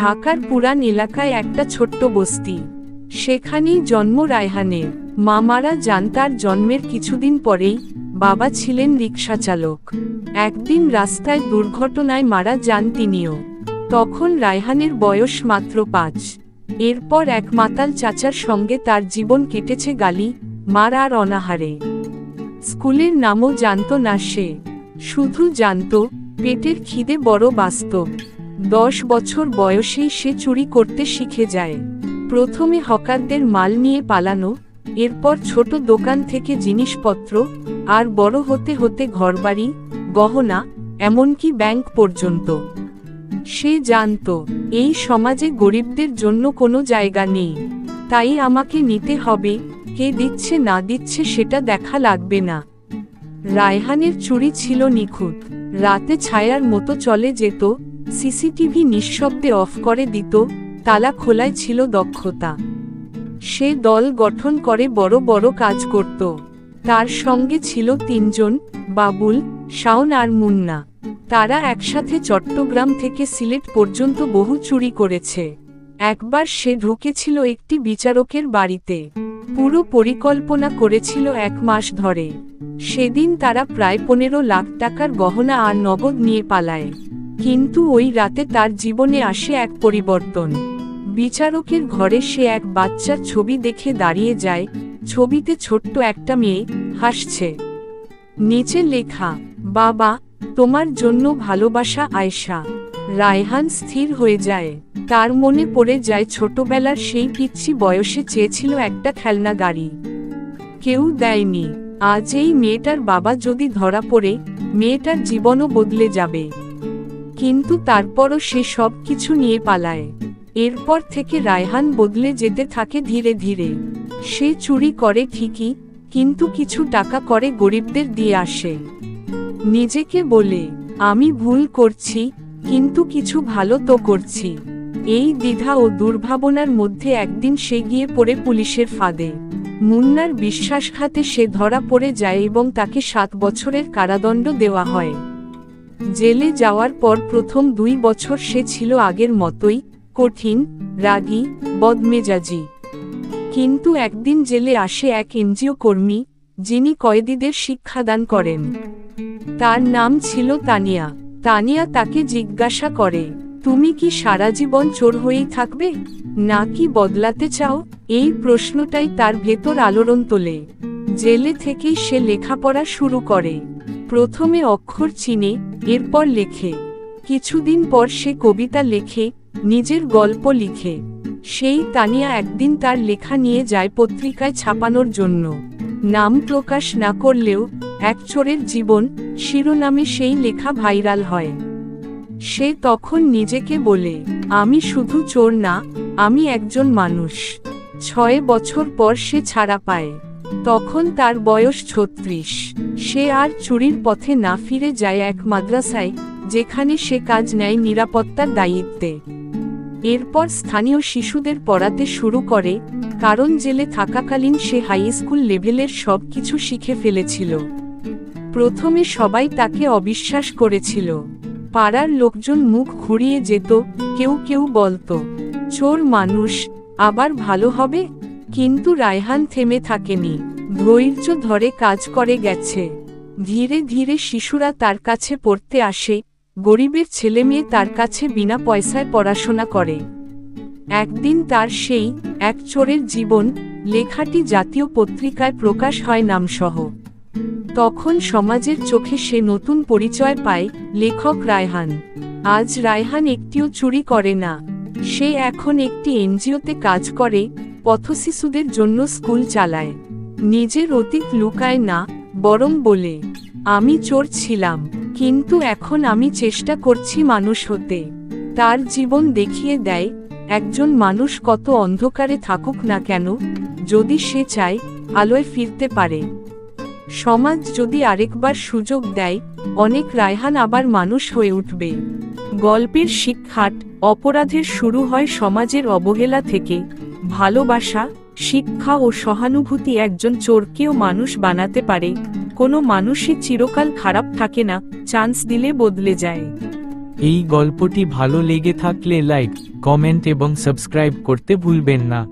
ঢাকার পুরান এলাকায় একটা ছোট্ট বস্তি। সেখানেই জন্ম রায়হানের। মামারা যান তার জন্মের কিছুদিন পরেই। বাবা ছিলেন রিকশা চালক। একদিন রাস্তায় দুর্ঘটনায় মারা যান তিনিও। তখন রায়হানের বয়স মাত্র 5। এরপর এক মাতাল চাচার সঙ্গে তার জীবন কেটেছে গালি, মার আর অনাহারে। স্কুলের নামও জানত না সে, শুধু জানত পেটের খিদে বড় বাস্তব। 10 বছর বয়সেই সে চুরি করতে শিখে যায়। প্রথমে হকারদের মাল নিয়ে পালানো, এরপর ছোট দোকান থেকে জিনিসপত্র, আর বড় হতে হতে ঘরবাড়ি, গহনা, এমনকি ব্যাংক পর্যন্ত। সে জানত এই সমাজে গরিবদের জন্য কোনো জায়গা নেই। তাই আমাকে নিতে হবে, কে দিচ্ছে না দিচ্ছে সেটা দেখা লাগবে না। রায়হানের চুরি ছিল নিখুঁত। রাতে ছায়ার মতো চলে যেত, সিসিটিভি নিঃশব্দে অফ করে দিত, তালা খোলায় ছিল দক্ষতা। সে দল গঠন করে বড় বড় কাজ করত। তার সঙ্গে ছিল 3 জন, বাবুল, শাওন আর মুন্না। তারা একসাথে চট্টগ্রাম থেকে সিলেট পর্যন্ত বহু চুরি করেছে। একবার সে ঢুকেছিল একটি বিচারকের বাড়িতে। পুরো পরিকল্পনা করেছিল 1 মাস ধরে। সেদিন তারা প্রায় 15 লাখ টাকার গহনা আর নগদ নিয়ে পালায়। কিন্তু ওই রাতে তার জীবনে আসে এক পরিবর্তন। বিচারকের ঘরে সে এক বাচ্চার ছবি দেখে দাঁড়িয়ে যায়। ছবিতে ছোট্ট একটা মেয়ে হাসছে। নিচে লেখা, বাবা, তোমার জন্য ভালোবাসা আয়েশা। রায়হান স্থির হয়ে যায়। তার মনে পড়ে যায় ছোটবেলার সেই পিচ্ছি বয়সে চেয়েছিল একটা খেলনা গাড়ি। কেউ দেয়নি। আজ এই মেয়েটার বাবা যদি ধরা পড়ে, মেয়েটার জীবনও বদলে যাবে। কিন্তু তারপরও সে সব কিছু নিয়ে পালায়। এরপর থেকে রায়হান বদলে যেতে থাকে ধীরে ধীরে। সে চুরি করে ঠিকই, কিন্তু কিছু টাকা করে গরিবদের দিয়ে আসে। নিজেকে বলে, আমি ভুল করছি, কিন্তু কিছু ভালো তো করছি। এই দ্বিধা ও দুর্ভাবনার মধ্যে একদিন সে গিয়ে পড়ে পুলিশের ফাঁদে। মুন্নার বিশ্বাসঘাতে সে ধরা পড়ে যায় এবং তাকে 7 বছরের কারাদণ্ড দেওয়া হয়। জেলে যাওয়ার পর প্রথম 2 বছর সে ছিল আগের মতোই, কঠিন, রাগী, বদমেজাজি। কিন্তু একদিন জেলে আসে এক এনজিও কর্মী, যিনি কয়েদিদের শিক্ষাদান করেন। তার নাম ছিল তানিয়া। তানিয়া তাকে জিজ্ঞাসা করে, তুমি কি সারা জীবন চোর হয়েই থাকবে, নাকি বদলাতে চাও? এই প্রশ্নটাই তার ভেতর আলোড়ন তোলে। জেলে থেকেই সে লেখাপড়া শুরু করে। প্রথমে অক্ষর চিনে, এরপর লেখে। কিছুদিন পর সে কবিতা লেখে, নিজের গল্প লিখে। সেই তানিয়া একদিন তার লেখা নিয়ে যায় পত্রিকায় ছাপানোর জন্য। নাম প্রকাশ না করলেও এক চোরের জীবন শিরোনামে সেই লেখা ভাইরাল হয়। সে তখন নিজেকে বলে, আমি শুধু চোর না, আমি একজন মানুষ। 6 বছর পর সে ছাড়া পায়। তখন তার বয়স 36। সে আর চুরির পথে না ফিরে যায় এক মাদ্রাসায়, যেখানে সে কাজ নেয় নিরাপত্তার দায়িত্বে। এরপর স্থানীয় শিশুদের পড়াতে শুরু করে, কারণ জেলে থাকাকালীন সে হাই স্কুল লেভেলের সব কিছু শিখে ফেলেছিল। প্রথমে সবাই তাকে অবিশ্বাস করেছিল। পাড়ার লোকজন মুখ ঘুরিয়ে যেত, কেউ কেউ বলতো, চোর মানুষ, আবার ভালো হবে। কিন্তু রায়হান থেমে থাকেনি। ধৈর্য ধরে কাজ করে গেছে। ধীরে ধীরে শিশুরা তার কাছে পড়তে আসে, গরিবের ছেলেমেয়ে তার কাছে বিনা পয়সায় পড়াশোনা করে। একদিন তার সেই এক চোরের জীবন লেখাটি জাতীয় পত্রিকায় প্রকাশ হয় নামসহ। তখন সমাজের চোখে সে নতুন পরিচয় পায়, লেখক রায়হান। আজ রায়হান একটিও চুরি করে না। সে এখন একটি এনজিওতে কাজ করে, পথশিশুদের জন্য স্কুল চালায়। নিজের অতীত লুকায় না, বরং বলে, আমি চোর ছিলাম, কিন্তু এখন আমি চেষ্টা করছি মানুষ হতে। তার জীবন দেখিয়ে দেয়, একজন মানুষ কত অন্ধকারে থাকুক না কেন, যদি সে চায়, আলোয় ফিরতে পারে। সমাজ যদি আরেকবার সুযোগ দেয়, অনেক রায়হান আবার মানুষ হয়ে উঠবে। গল্পের শিক্ষাট, অপরাধের শুরু হয় সমাজের অবহেলা থেকে। ভালোবাসা, শিক্ষা ও সহানুভূতি একজন চোরকেও মানুষ বানাতে পারে। কোনো মানুষই চিরকাল খারাপ থাকে না, চান্স দিলে বদলে যায়। এই গল্পটি ভালো লেগে থাকলে লাইক, কমেন্ট এবং সাবস্ক্রাইব করতে ভুলবেন না।